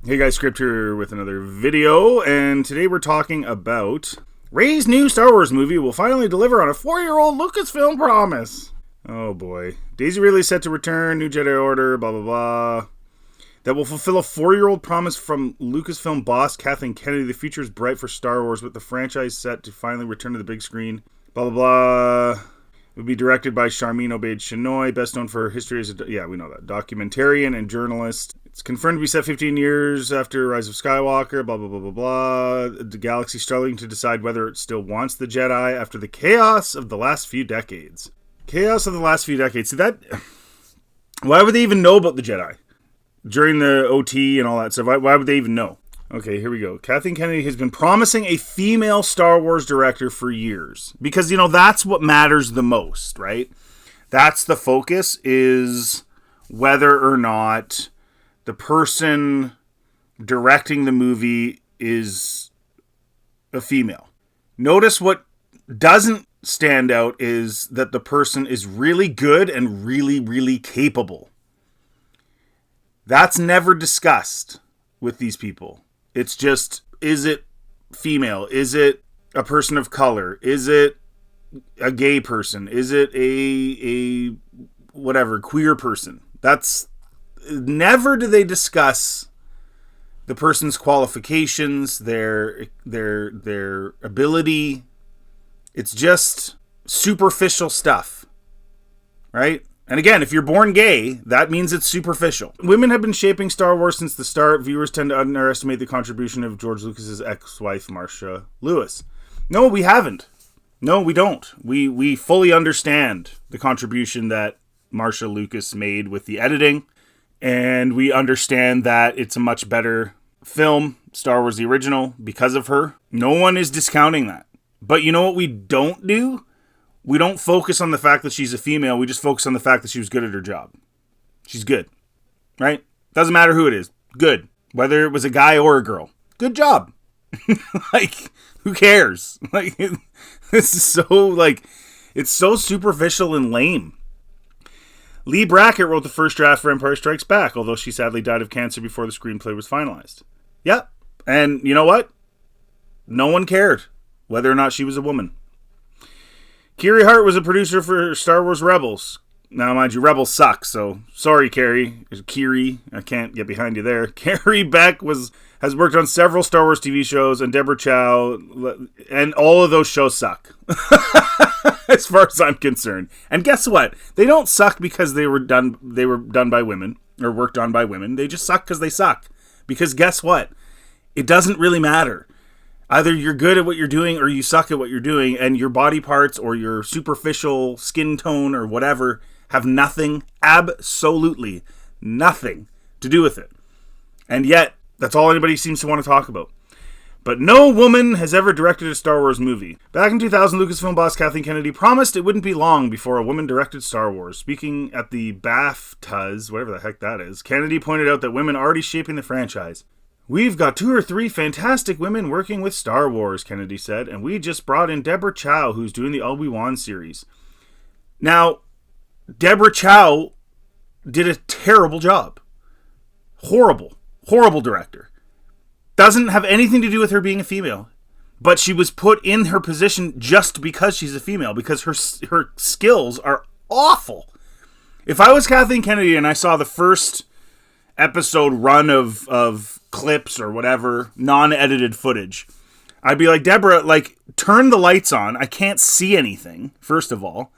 Hey guys, Script here with another video, and today we're talking about Ray's new Star Wars movie will finally deliver on a 4-year-old Lucasfilm promise. Oh boy. Daisy Ridley set to return, new Jedi Order, blah blah blah. That will fulfill a 4-year-old promise from Lucasfilm boss Kathleen Kennedy. The future is bright for Star Wars, with the franchise set to finally return to the big screen. Blah blah blah. It will be directed by Sharmeen Obaid-Chinoy, best known for her history as we know that, documentarian and journalist. It's confirmed to be set 15 years after Rise of Skywalker, blah, blah, blah, blah, blah. The galaxy struggling to decide whether it still wants the Jedi after the chaos of the last few decades. Chaos of the last few decades. See, that... Why would they even know about the Jedi? During the OT and all that stuff, why would they even know? Okay, here we go. Kathleen Kennedy has been promising a female Star Wars director for years. Because, that's what matters the most, right? That's the focus, is whether or not the person directing the movie is a female. Notice what doesn't stand out is that the person is really good and really, really capable. That's never discussed with these people. It's just, is it female? Is it a person of color? Is it a gay person? Is it a whatever, queer person? That's, never do they discuss the person's qualifications, their ability. It's just superficial stuff, right? And again, if you're born gay, that means it's superficial. Women have been shaping Star Wars since the start. Viewers tend to underestimate the contribution of George Lucas's ex-wife, Marcia Lewis. No, we haven't. No, we don't. We fully understand the contribution that Marcia Lucas made with the editing, and we understand that it's a much better film, Star Wars the original, because of her. No one is discounting that. But you know what we don't do? We don't focus on the fact that she's a female. We just focus on the fact that she was good at her job. She's good, right? Doesn't matter who it is. Good. Whether it was a guy or a girl. Good job. Like, who cares? Like, this is so, it's so superficial and lame. Lee Brackett wrote the first draft for Empire Strikes Back, although she sadly died of cancer before the screenplay was finalized. Yep. And you know what? No one cared whether or not she was a woman. Kiri Hart was a producer for Star Wars Rebels. Now, mind you, Rebels suck, so sorry, Kiri. I can't get behind you there. Carrie Beck has worked on several Star Wars TV shows, and Deborah Chow, and all of those shows suck. As far as I'm concerned. And guess what? They don't suck because they were done by women, or worked on by women. They just suck because they suck. Because guess what? It doesn't really matter. Either you're good at what you're doing or you suck at what you're doing, and your body parts or your superficial skin tone or whatever have nothing, absolutely nothing to do with it. And yet, that's all anybody seems to want to talk about. But no woman has ever directed a Star Wars movie. Back in 2000, Lucasfilm boss Kathleen Kennedy promised it wouldn't be long before a woman directed Star Wars. Speaking at the BAFTAs, whatever the heck that is, Kennedy pointed out that women are already shaping the franchise. "We've got 2 or 3 fantastic women working with Star Wars," Kennedy said, "and we just brought in Deborah Chow, who's doing the Obi-Wan series." Now, Deborah Chow did a terrible job. Horrible director. Doesn't have anything to do with her being a female, but she was put in her position just because she's a female, because her skills are awful. If I was Kathleen Kennedy and I saw the first episode run of clips or whatever, non-edited footage, I'd be like, Deborah, turn the lights on. I can't see anything, first of all.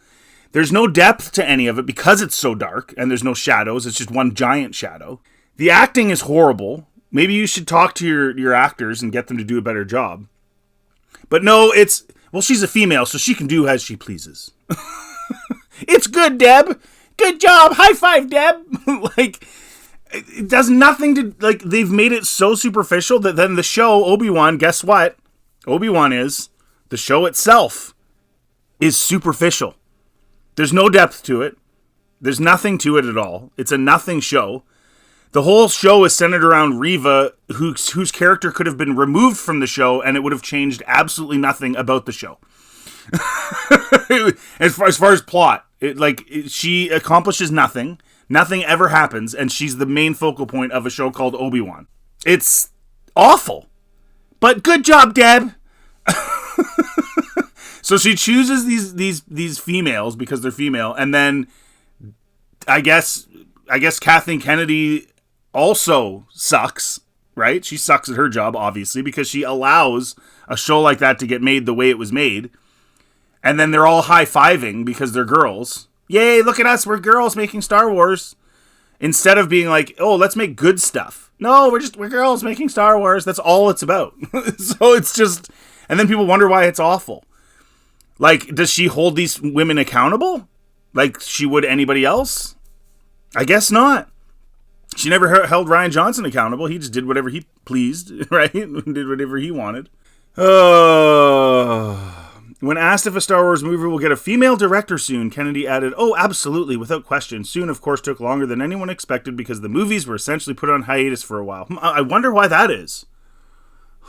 There's no depth to any of it because it's so dark, and there's no shadows. It's just one giant shadow. The acting is horrible. Maybe you should talk to your actors and get them to do a better job. But no, she's a female, so she can do as she pleases. It's good, Deb. Good job. High five, Deb. It does nothing to, they've made it so superficial that then the show, Obi-Wan, guess what? The show itself is superficial. There's no depth to it. There's nothing to it at all. It's a nothing show. The whole show is centered around Reva, whose character could have been removed from the show, and it would have changed absolutely nothing about the show. as far as plot, she accomplishes nothing. Nothing ever happens, and she's the main focal point of a show called Obi-Wan. It's awful. But good job, Deb. So she chooses these females because they're female, and then I guess Kathleen Kennedy also sucks, right? She sucks at her job, obviously, because she allows a show like that to get made the way it was made. And then they're all high-fiving because they're girls. Yay, look at us, we're girls making Star Wars. Instead of being like, oh, let's make good stuff. No, we're girls making Star Wars. That's all it's about. So it's just... And then people wonder why it's awful. Like, does she hold these women accountable? Like she would anybody else? I guess not. She never held Rian Johnson accountable. He just did whatever he pleased, right? Did whatever he wanted. When asked if a Star Wars movie will get a female director soon, Kennedy added, "Oh, absolutely, without question. Soon, of course, took longer than anyone expected because the movies were essentially put on hiatus for a while." I wonder why that is.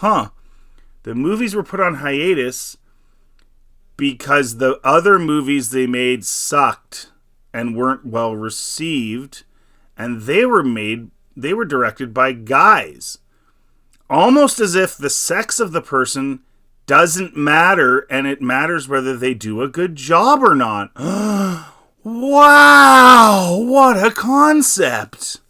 The movies were put on hiatus because the other movies they made sucked and weren't well received, and they were directed by guys. Almost as if the sex of the person doesn't matter, and it matters whether they do a good job or not. Wow, what a concept.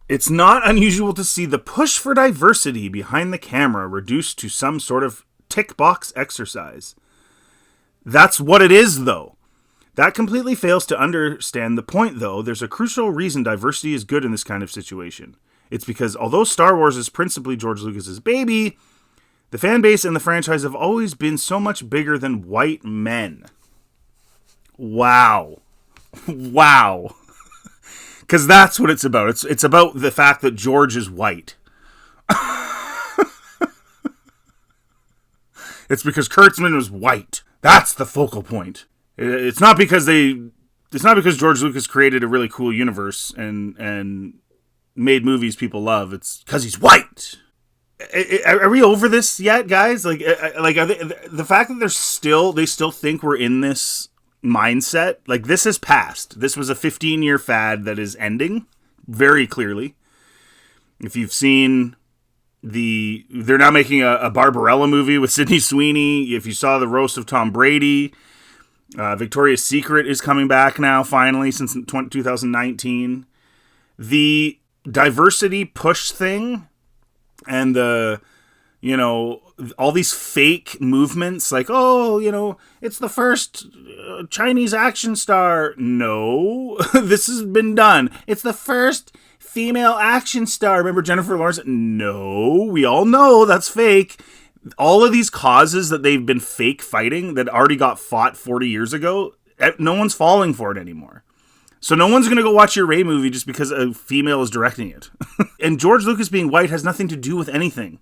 It's not unusual to see the push for diversity behind the camera reduced to some sort of tick box exercise. That's what it is, though. That completely fails to understand the point, though. There's a crucial reason diversity is good in this kind of situation. It's because although Star Wars is principally George Lucas's baby, the fan base and the franchise have always been so much bigger than white men. Wow. Wow. Because that's what it's about. It's about the fact that George is white. It's because Kurtzman was white. That's the focal point. It's not because George Lucas created a really cool universe and made movies people love. It's because he's white. Are we over this yet, guys? Like the fact that they still think we're in this mindset. Like, this has passed. This was a 15-year fad that is ending very clearly. If you've seen they're now making a Barbarella movie with Sydney Sweeney. If you saw the roast of Tom Brady, Victoria's Secret is coming back now finally since 2019. The diversity push thing and all these fake movements like, it's the first Chinese action star. No, this has been done. It's the first female action star. Remember Jennifer Lawrence? No, we all know that's fake. All of these causes that they've been fake fighting that already got fought 40 years ago, no one's falling for it anymore. So no one's going to go watch your Rey movie just because a female is directing it. And George Lucas being white has nothing to do with anything.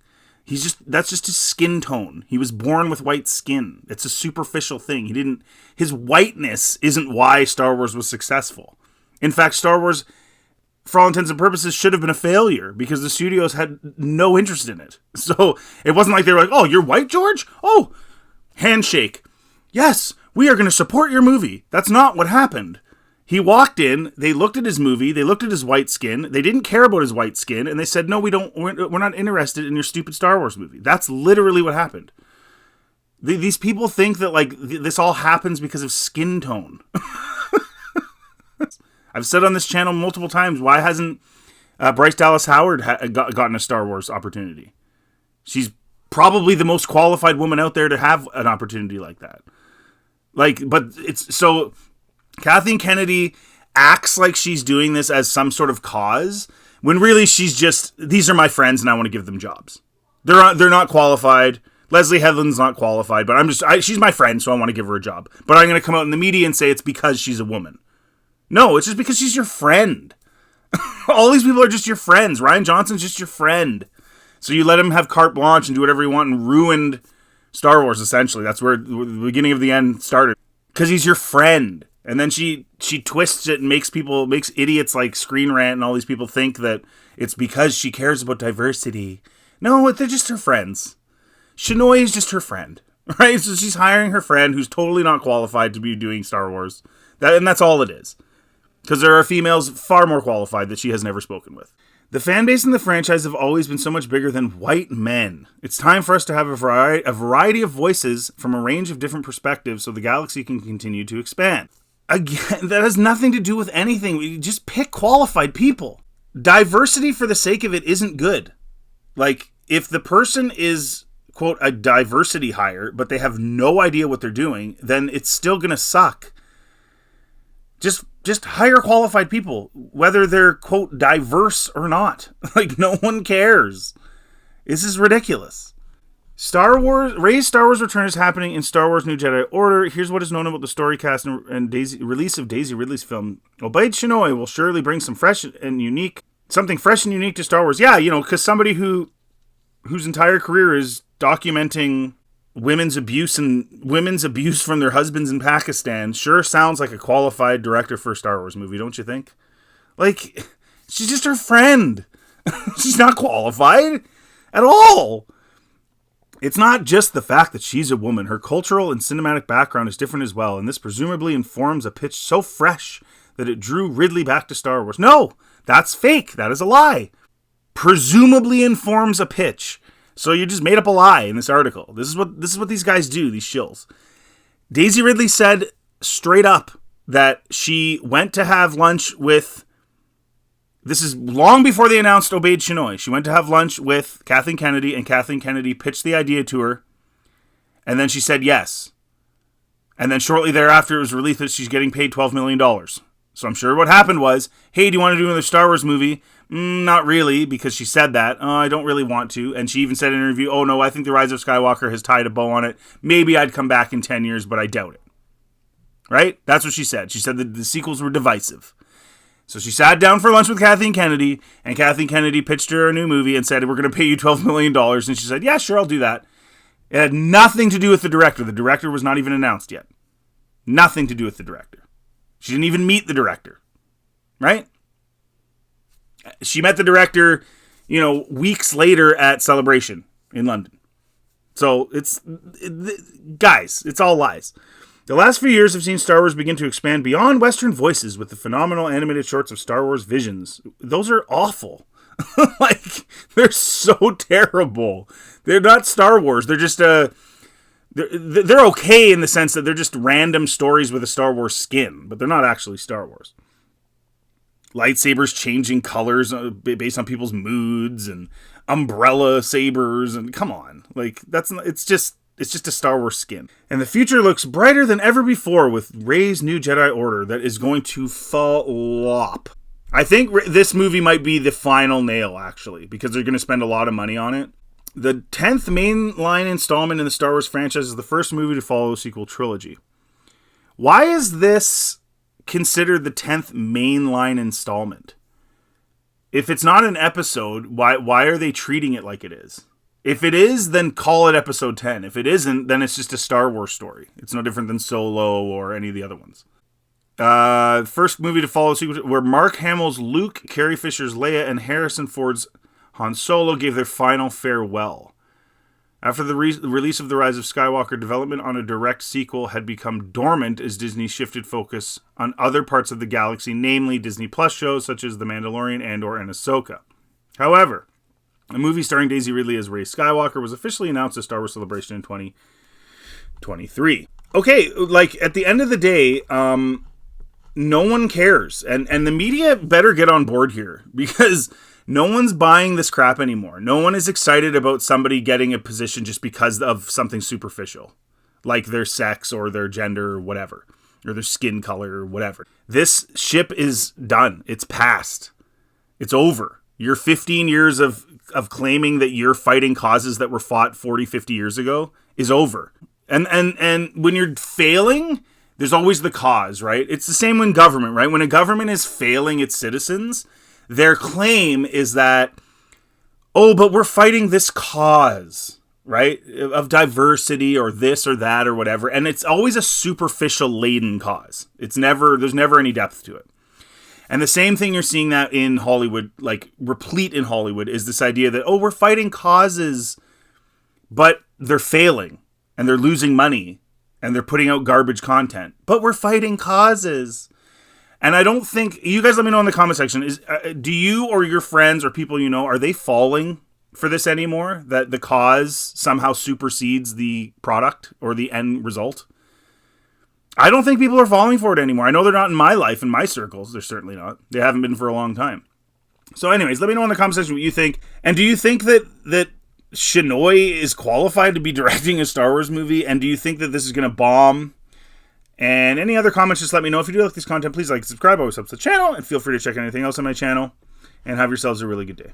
That's just his skin tone. He was born with white skin. It's a superficial thing. His whiteness isn't why Star Wars was successful. In fact, Star Wars, for all intents and purposes, should have been a failure because the studios had no interest in it. So it wasn't like they were like, "Oh, you're white, George? Oh, handshake. Yes, we are going to support your movie." That's not what happened. He walked in, they looked at his movie, they looked at his white skin, they didn't care about his white skin, and they said, "No, we're not interested in your stupid Star Wars movie." That's literally what happened. These people think that this all happens because of skin tone. I've said on this channel multiple times, why hasn't Bryce Dallas Howard gotten a Star Wars opportunity? She's probably the most qualified woman out there to have an opportunity like that. But it's so... Kathleen Kennedy acts like she's doing this as some sort of cause, when really she's just, these are my friends and I want to give them jobs. They're not qualified. Leslie Headland's not qualified, but she's my friend, so I want to give her a job. But I'm going to come out in the media and say it's because she's a woman. No, it's just because she's your friend. All these people are just your friends. Rian Johnson's just your friend. So you let him have carte blanche and do whatever he wants and ruined Star Wars, essentially. That's where the beginning of the end started. Because he's your friend. And then she twists it and makes idiots like Screen Rant and all these people think that it's because she cares about diversity. No, they're just her friends. Shinoy is just her friend, right? So she's hiring her friend who's totally not qualified to be doing Star Wars. And that's all it is. Because there are females far more qualified that she has never spoken with. The fan base in the franchise have always been so much bigger than white men. It's time for us to have a variety of voices from a range of different perspectives so the galaxy can continue to expand. Again, that has nothing to do with anything. We just pick qualified people. Diversity for the sake of it isn't good. Like, if the person is, quote, a diversity hire, but they have no idea what they're doing, then it's still going to suck. Just hire qualified people, whether they're, quote, diverse or not. Like, no one cares. This is ridiculous. Rey's Star Wars return is happening in Star Wars New Jedi Order. Here's what is known about the story cast and release of Daisy Ridley's film. Obaid Chinoy will surely bring something fresh and unique to Star Wars. Yeah, because somebody whose entire career is documenting women's abuse from their husbands in Pakistan sure sounds like a qualified director for a Star Wars movie, don't you think? Like, she's just her friend. She's not qualified at all. It's not just the fact that she's a woman. Her cultural and cinematic background is different as well, and this presumably informs a pitch so fresh that it drew Ridley back to Star Wars. No, that's fake. That is a lie. Presumably informs a pitch. So you just made up a lie in this article. This is what these guys do, these shills. Daisy Ridley said straight up that she went to have lunch with, this is long before they announced Obaid Chinoy. She went to have lunch with Kathleen Kennedy, and Kathleen Kennedy pitched the idea to her, and then she said yes. And then shortly thereafter, it was released that she's getting paid $12 million. So I'm sure what happened was, hey, do you want to do another Star Wars movie? Not really, because she said that. I don't really want to. And she even said in an interview, oh no, I think The Rise of Skywalker has tied a bow on it. Maybe I'd come back in 10 years, but I doubt it. Right? That's what she said. She said that the sequels were divisive. So she sat down for lunch with Kathleen Kennedy, and Kathleen Kennedy pitched her a new movie and said, we're going to pay you $12 million. And she said, yeah, sure, I'll do that. It had nothing to do with the director. The director was not even announced yet. Nothing to do with the director. She didn't even meet the director. Right? She met the director, weeks later at Celebration in London. So guys, it's all lies. The last few years have seen Star Wars begin to expand beyond Western voices with the phenomenal animated shorts of Star Wars Visions. Those are awful. Like, they're so terrible. They're not Star Wars. They're just they're okay in the sense that they're just random stories with a Star Wars skin, but they're not actually Star Wars. Lightsabers changing colors based on people's moods, and umbrella sabers, and come on, like it's just a Star Wars skin. And the future looks brighter than ever before with Rey's New Jedi Order that is going to flop. I think this movie might be the final nail, actually, because they're going to spend a lot of money on it. The 10th mainline installment in the Star Wars franchise is the first movie to follow a sequel trilogy. Why is this considered the 10th mainline installment? If it's not an episode, why are they treating it like it is? If it is, then call it episode 10. If it isn't, then it's just a Star Wars story. It's no different than Solo or any of the other ones. First movie to follow a sequel where Mark Hamill's Luke, Carrie Fisher's Leia, and Harrison Ford's Han Solo gave their final farewell. After the release of The Rise of Skywalker, development on a direct sequel had become dormant as Disney shifted focus on other parts of the galaxy, namely Disney Plus shows such as The Mandalorian, Andor, and Ahsoka. However, a movie starring Daisy Ridley as Rey Skywalker was officially announced at Star Wars Celebration in 2023. Okay, like, at the end of the day, no one cares. And the media better get on board here, because no one's buying this crap anymore. No one is excited about somebody getting a position just because of something superficial, like their sex or their gender or whatever, or their skin color or whatever. This ship is done. It's past. It's over. Your 15 years of claiming that you're fighting causes that were fought 40, 50 years ago is over. And when you're failing, there's always the cause, right? It's the same when government, right? When a government is failing its citizens, their claim is that, oh, but we're fighting this cause, right? Of diversity or this or that or whatever. And it's always a superficial laden cause. There's never any depth to it. And the same thing you're seeing that in Hollywood, like replete in Hollywood, is this idea that, oh, we're fighting causes, but they're failing and they're losing money and they're putting out garbage content, but we're fighting causes. And I don't think, you guys let me know in the comment section, do you or your friends or people you know, are they falling for this anymore? That the cause somehow supersedes the product or the end result? I don't think people are falling for it anymore. I know they're not in my life, in my circles. They're certainly not. They haven't been for a long time. So anyways, let me know in the comment section what you think. And do you think that Shinoy is qualified to be directing a Star Wars movie? And do you think that this is going to bomb? And any other comments, just let me know. If you do like this content, please like and subscribe. Always helps the channel. And feel free to check anything else on my channel. And have yourselves a really good day.